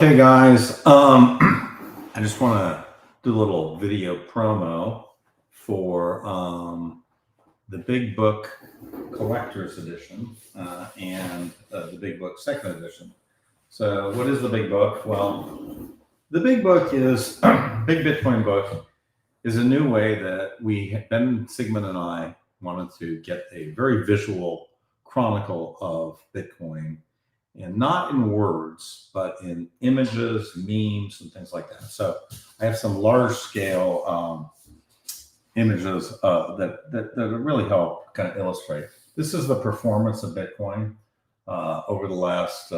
Hey guys, I just want to do a little video promo for the Big Book Collector's Edition and the Big Book Second Edition. So, what is the Big Book? Well, the Big Book is Big Bitcoin Book is a new way that Ben Sigmund and I wanted to get a very visual chronicle of Bitcoin. And not in words, but in images, memes, and things like that. So I have some large scale images that really help kind of illustrate. This is the performance of Bitcoin over the last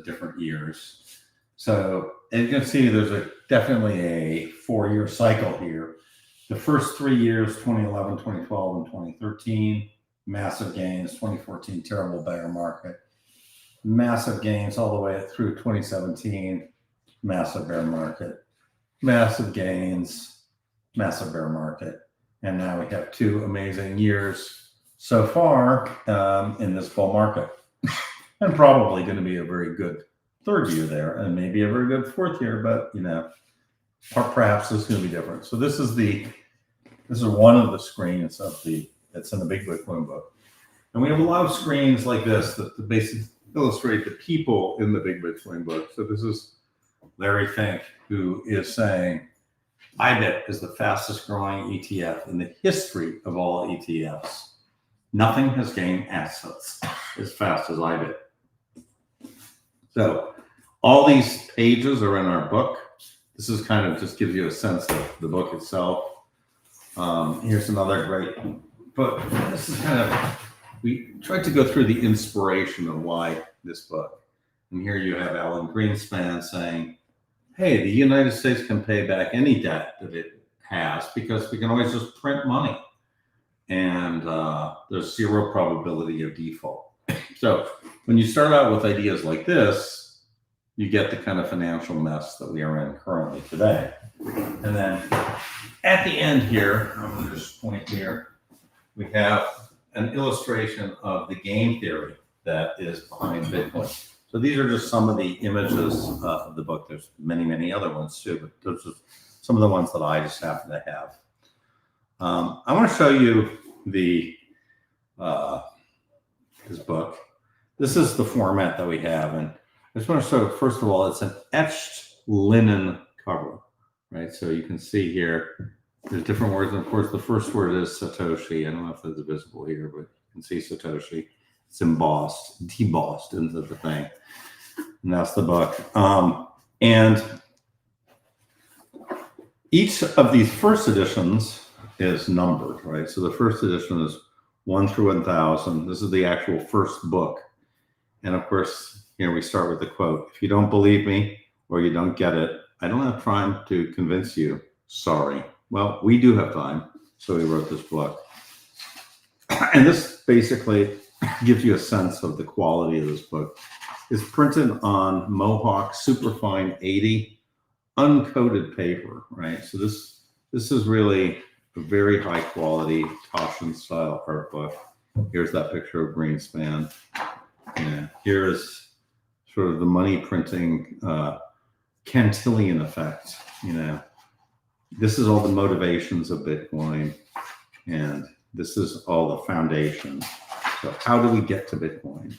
different years. So as you can see, there's definitely a 4-year cycle here. The first 3 years, 2011, 2012, and 2013. Massive gains, 2014, terrible bear market. Massive gains all the way through 2017, massive bear market. Massive gains, massive bear market. And now we have 2 amazing years so far in this bull market. And probably going to be a very good 3rd year there, and maybe a very good 4th year, but perhaps this is going to be different. So this is one of the screens that's in the Big Bitcoin Book. And we have a lot of screens like this that basically illustrate the people in the Big Bitcoin Book. So this is Larry Fink, who is saying, IBIT is the fastest growing ETF in the history of all ETFs. Nothing has gained assets as fast as IBIT. So all these pages are in our book. This is kind of just gives you a sense of the book itself. Here's another great book. This is we tried to go through the inspiration of why this book. And here you have Alan Greenspan saying, hey, the United States can pay back any debt that it has because we can always just print money. And there's 0 probability of default. So when you start out with ideas like this, you get the kind of financial mess that we are in currently today. And then at the end here, I'm going to just point here, we have an illustration of the game theory that is behind Bitcoin. So these are just some of the images of the book. There's many, many other ones too, but those are some of the ones that I just happen to have. I want to show you this book. This is the format that we have. And I just want to show, first of all, it's an etched linen cover, right? So you can see here, there's different words. And of course, the first word is Satoshi. I don't know if that's visible here, but you can see Satoshi. It's embossed, debossed into the thing. And that's the book. And each of these first editions is numbered, right? So the first edition is 1 through 1,000. This is the actual first book. And of course, here we start with the quote, if you don't believe me or you don't get it, I don't have time to convince you. Sorry. Well, we do have time, so we wrote this book. And this basically gives you a sense of the quality of this book. It's printed on Mohawk Superfine 80 uncoated paper, right? So this is really a very high quality Toshin style art book. Here's that picture of Greenspan. Yeah, here's sort of the money printing Cantillon effect, This is all the motivations of Bitcoin, and this is all the foundation. So how do we get to Bitcoin?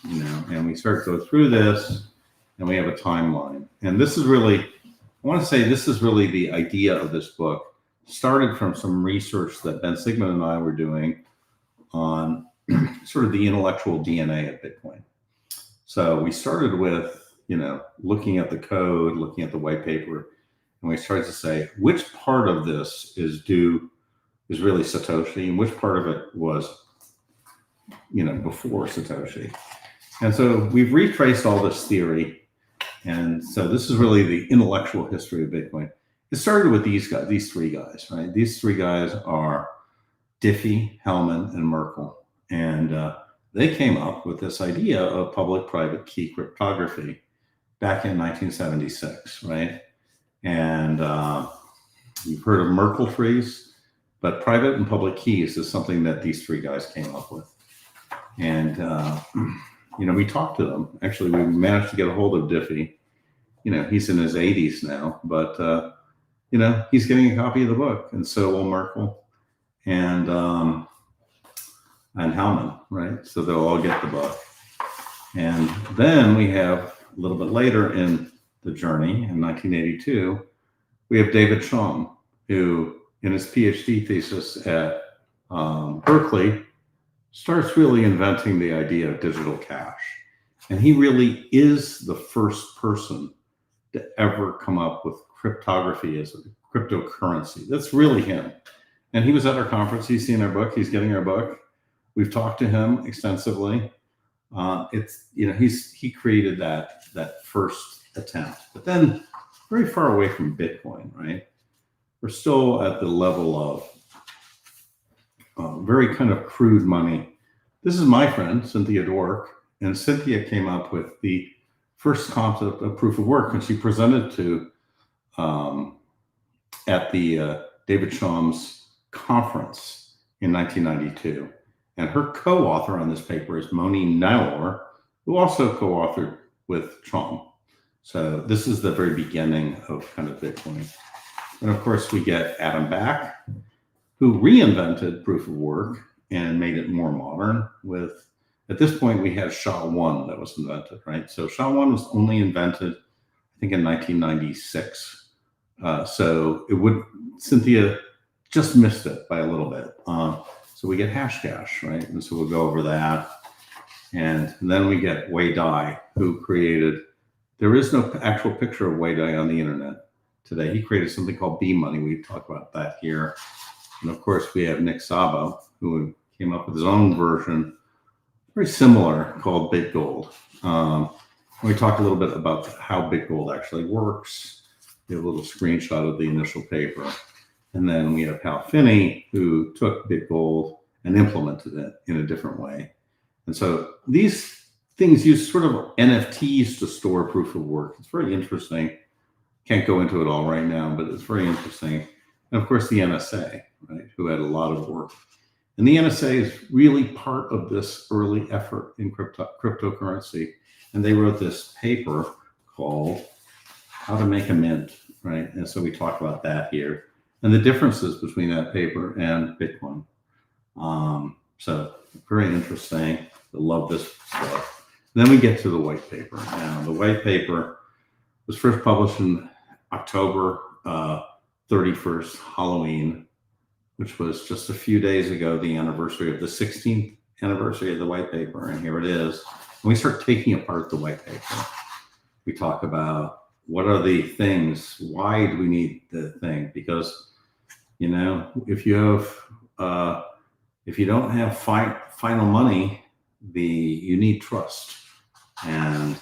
And we start to go through this, and we have a timeline. And this is really, I want to say this is really the idea of this book. Started from some research that Ben Sigmund and I were doing on sort of the intellectual DNA of Bitcoin. So we started with, looking at the code, looking at the white paper, and we started to say, which part of this is really Satoshi, and which part of it was, before Satoshi. And so we've retraced all this theory. And so this is really the intellectual history of Bitcoin. It started with these 3 guys, right? These 3 guys are Diffie, Hellman, and Merkle. And they came up with this idea of public-private key cryptography back in 1976, right? And you've heard of Merkle trees, but private and public keys is something that these 3 guys came up with. And we talked to them. Actually, we managed to get a hold of Diffie. He's in his 80s now, but he's getting a copy of the book, and so will Merkel and Hellman, right? So they'll all get the book. And then we have a little bit later in the journey, in 1982, we have David Chaum, who in his PhD thesis at Berkeley starts really inventing the idea of digital cash. And he really is the first person to ever come up with cryptography as a cryptocurrency. That's really him. And he was at our conference. He's seen our book. He's getting our book. We've talked to him extensively. He created that first attempt, but then very far away from Bitcoin, right? We're still at the level of very kind of crude money. This is my friend, Cynthia Dwork, and Cynthia came up with the first concept of proof of work, and she presented to at the David Chaum's conference in 1992. And her co-author on this paper is Moni Naor, who also co-authored with Chaum. So this is the very beginning of kind of Bitcoin. And of course, we get Adam Back, who reinvented proof of work and made it more modern with, at this point, we had SHA-1 that was invented, right? So SHA-1 was only invented, I think, in 1996. Cynthia just missed it by a little bit. So we get Hashcash, right? And so we'll go over that. And then we get Wei Dai, who created, there is no actual picture of Wei Dai on the internet today. He created something called B-Money. We talk about that here. And of course, we have Nick Szabo, who came up with his own version, very similar, called BitGold. We talk a little bit about how BitGold actually works. We have a little screenshot of the initial paper. And then we have Hal Finney, who took BitGold and implemented it in a different way. And so these things use sort of NFTs to store proof of work. It's very interesting. Can't go into it all right now, but it's very interesting. And of course, the NSA, right, who had a lot of work. And the NSA is really part of this early effort in cryptocurrency. And they wrote this paper called How to Make a Mint, right? And so we talk about that here and the differences between that paper and Bitcoin. So very interesting. I love this stuff. Then we get to the white paper. Now, the white paper was first published in October 31st, Halloween, which was just a few days ago, the anniversary of the 16th anniversary of the white paper. And here it is. And we start taking apart the white paper. We talk about what are the things, why do we need the thing? Because, if you don't have final money, you need trust. And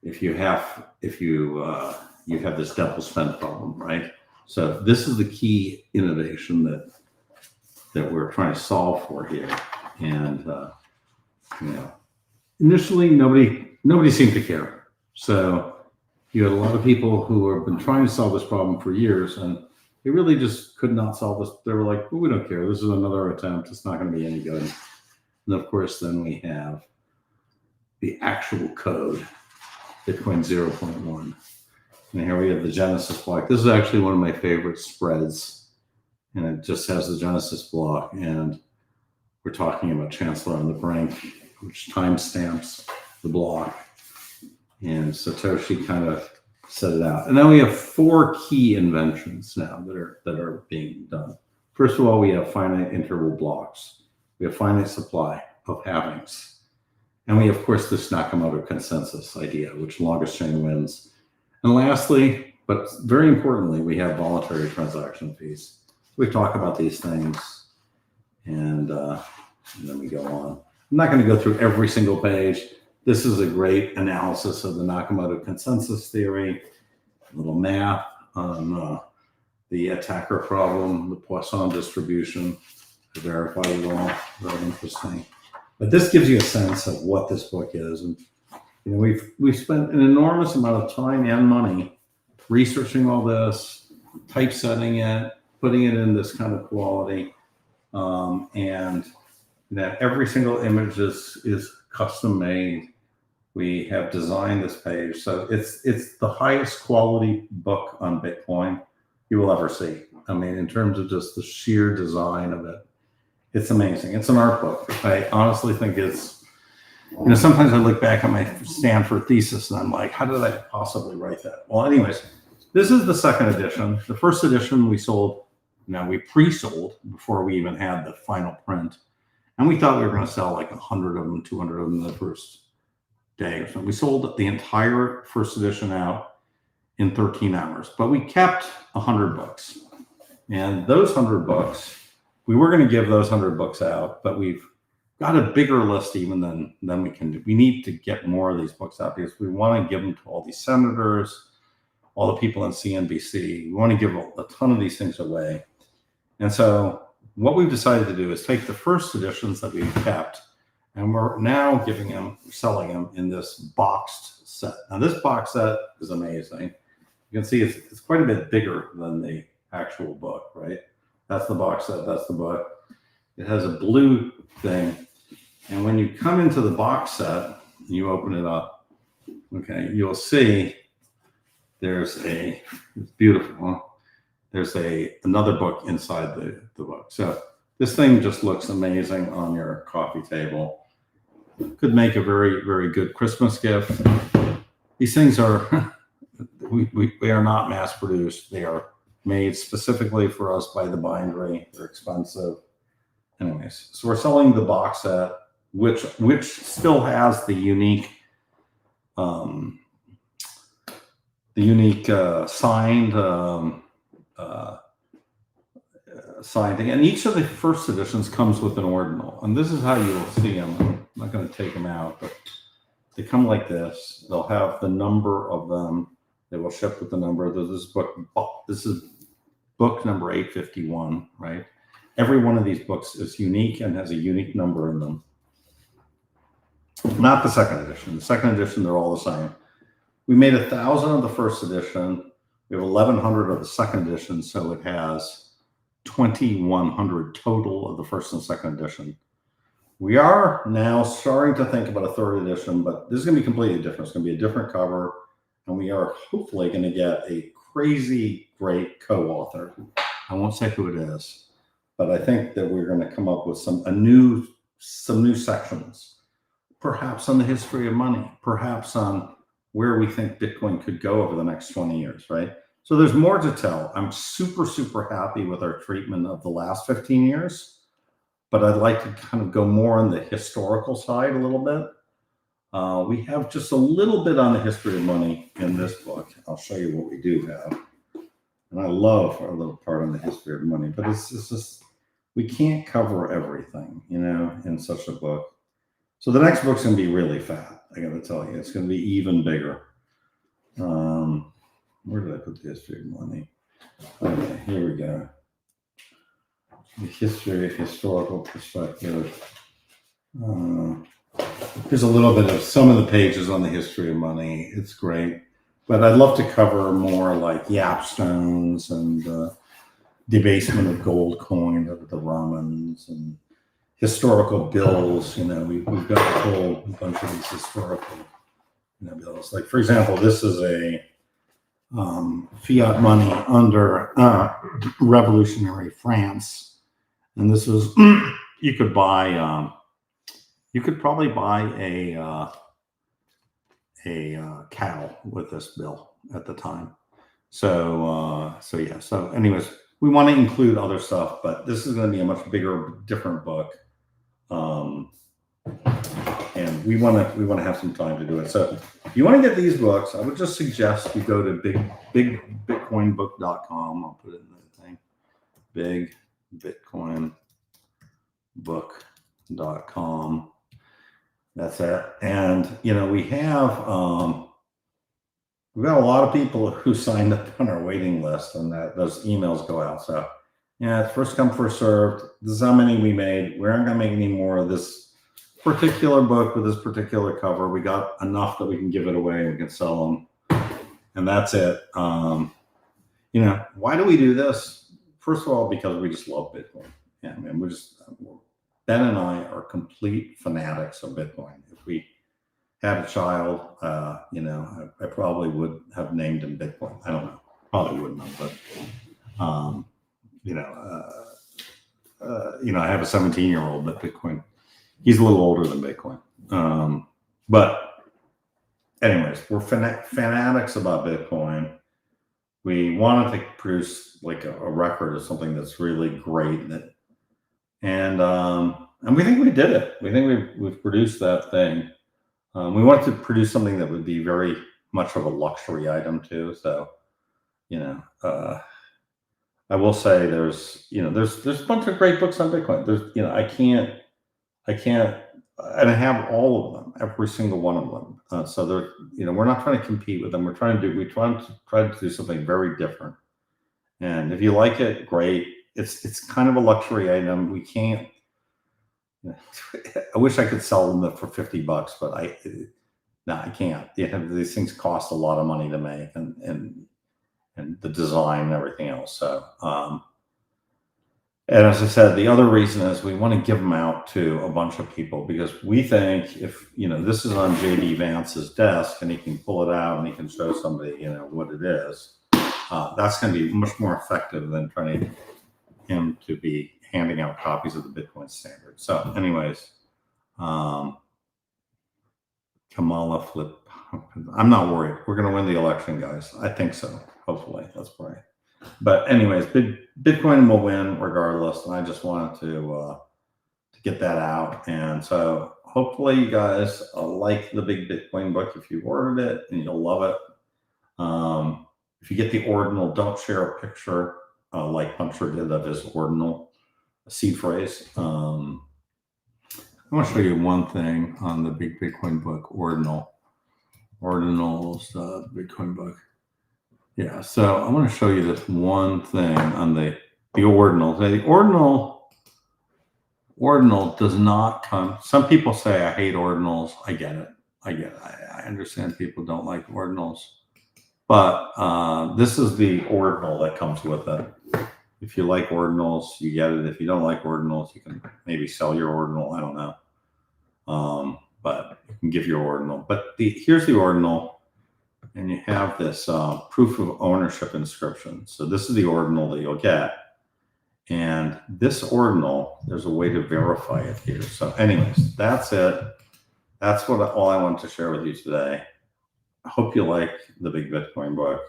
if you have this double spend problem, right? So this is the key innovation that we're trying to solve for here. And initially nobody seemed to care. So you had a lot of people who have been trying to solve this problem for years, and they really just could not solve this. They were like, well, we don't care. This is another attempt. It's not going to be any good. And of course, then we have the actual code, Bitcoin 0.1. And here we have the Genesis block. This is actually one of my favorite spreads. And it just has the Genesis block. And we're talking about Chancellor on the Brink, which timestamps the block. And Satoshi kind of set it out. And then we have 4 key inventions now that are being done. First of all, we have finite interval blocks. We have finite supply of halvings. And we have, of course, this Nakamoto consensus idea, which longest chain wins. And lastly, but very importantly, we have voluntary transaction fees. We talk about these things, and then we go on. I'm not going to go through every single page. This is a great analysis of the Nakamoto consensus theory, a little math on the attacker problem, the Poisson distribution, to verify it all. Very interesting. But this gives you a sense of what this book is. And we've spent an enormous amount of time and money researching all this, typesetting it, putting it in this kind of quality, and that every single image is custom made. We have designed this page. So it's the highest quality book on Bitcoin you will ever see. I mean, in terms of just the sheer design of it, it's amazing. It's an art book. I honestly think it's, sometimes I look back at my Stanford thesis and I'm like, how did I possibly write that? Well, anyways, this is the second edition. The first edition we sold, we pre-sold before we even had the final print. And we thought we were going to sell like 100 of them, 200 of them the first day or something. We sold the entire first edition out in 13 hours, but we kept 100 books. And those 100 books, we were going to give those 100 books out, but we've got a bigger list even than we can do. We need to get more of these books out because we want to give them to all these senators, all the people in CNBC. We want to give a ton of these things away. And so what we've decided to do is take the first editions that we've kept, and we're now selling them in this boxed set. Now this box set is amazing. You can see it's quite a bit bigger than the actual book, right? That's the box set, that's the book. It has a blue thing. And when you come into the box set and you open it up, okay, you'll see it's beautiful. There's another book inside the book. So this thing just looks amazing on your coffee table. Could make a very, very good Christmas gift. These things are, we are not mass produced. They are made specifically for us by the bindery. They're expensive. Anyways, so we're selling the box set, which still has the unique signed thing. And each of the first editions comes with an ordinal. And this is how you will see them. I'm not going to take them out, but they come like this. They'll have the number of them. They will ship with the number. This is book number 851, right? Every one of these books is unique and has a unique number in them. Not the second edition. The second edition, they're all the same. We made 1,000 of the first edition. We have 1,100 of the second edition, so it has 2,100 total of the first and second edition. We are now starting to think about a third edition, but this is going to be completely different. It's going to be a different cover, and we are hopefully going to get a crazy great co-author. I won't say who it is, but I think that we're going to come up with some new sections, perhaps on the history of money, perhaps on where we think Bitcoin could go over the next 20 years, right? So there's more to tell. I'm super, super happy with our treatment of the last 15 years, but I'd like to kind of go more on the historical side a little bit. We have just a little bit on the history of money in this book. I'll show you what we do have. And I love our little part on the history of money, but it's just, we can't cover everything, in such a book. So the next book's going to be really fat. I got to tell you, it's going to be even bigger. Where did I put the history of money? Okay, here we go. The historical perspective. There's a little bit of some of the pages on the history of money. It's great. But I'd love to cover more like yapstones and debasement of gold coin of the Romans and historical bills. We've got a whole bunch of these historical bills. Like, for example, this is a fiat money under revolutionary France. And this was, you could probably buy a cow with this bill at the time. So anyways, we want to include other stuff, but this is going to be a much bigger, different book. And we want to have some time to do it. So if you want to get these books, I would just suggest you go to bigbitcoinbook.com. I'll put it in the thing. bigbitcoinbook.com. That's it. And we've got a lot of people who signed up on our waiting list, and those emails go out. So it's first come, first served. This is how many we made. We aren't going to make any more of this particular book with this particular cover. We got enough that we can give it away and we can sell them. And that's it. Why do we do this? First of all, because we just love Bitcoin. Yeah, we're Ben and I are complete fanatics of Bitcoin. If we had a child, I probably would have named him Bitcoin. I don't know, probably wouldn't have, but you know, I have a 17-year-old, but Bitcoin, he's a little older than Bitcoin. But anyways, we're fanatics about Bitcoin. We wanted to produce like a record of something that's really great, and we think we did it. We think we've produced that thing. We wanted to produce something that would be very much of a luxury item too. So, I will say there's a bunch of great books on Bitcoin. There's, I can't, and I have all of them, every single one of them. So we're not trying to compete with them. We try to do something very different. And if you like it, great. It's kind of a luxury item. We can't. I wish I could sell them for $50, but I can't. These things cost a lot of money to make, and the design and everything else. So, and as I said, the other reason is we want to give them out to a bunch of people, because we think if, this is on JD Vance's desk and he can pull it out and he can show somebody, what it is, that's going to be much more effective than trying to get him to be handing out copies of the Bitcoin Standard. So anyways, Kamala flip. I'm not worried. We're going to win the election, guys. I think so. Hopefully. Let's pray. But anyways, Bitcoin will win regardless. And I just wanted to get that out. And so hopefully you guys like the Big Bitcoin book. If you ordered it, and you'll love it. If you get the ordinal, don't share a picture like Puncher did of his ordinal seed phrase. I want to show you one thing on the Big Bitcoin book, ordinals, Bitcoin book. Yeah, so I want to show you this one thing on the ordinal. The ordinal does not come. Some people say I hate ordinals. I get it. I understand people don't like ordinals, but this is the ordinal that comes with it. If you like ordinals, you get it. If you don't like ordinals, you can maybe sell your ordinal. I don't know, but you can give your ordinal. But here's the ordinal. And you have this proof of ownership inscription. So this is the ordinal that you'll get. And this ordinal, there's a way to verify it here. So anyways, that's it. That's all I wanted to share with you today. I hope you like the Big Bitcoin book.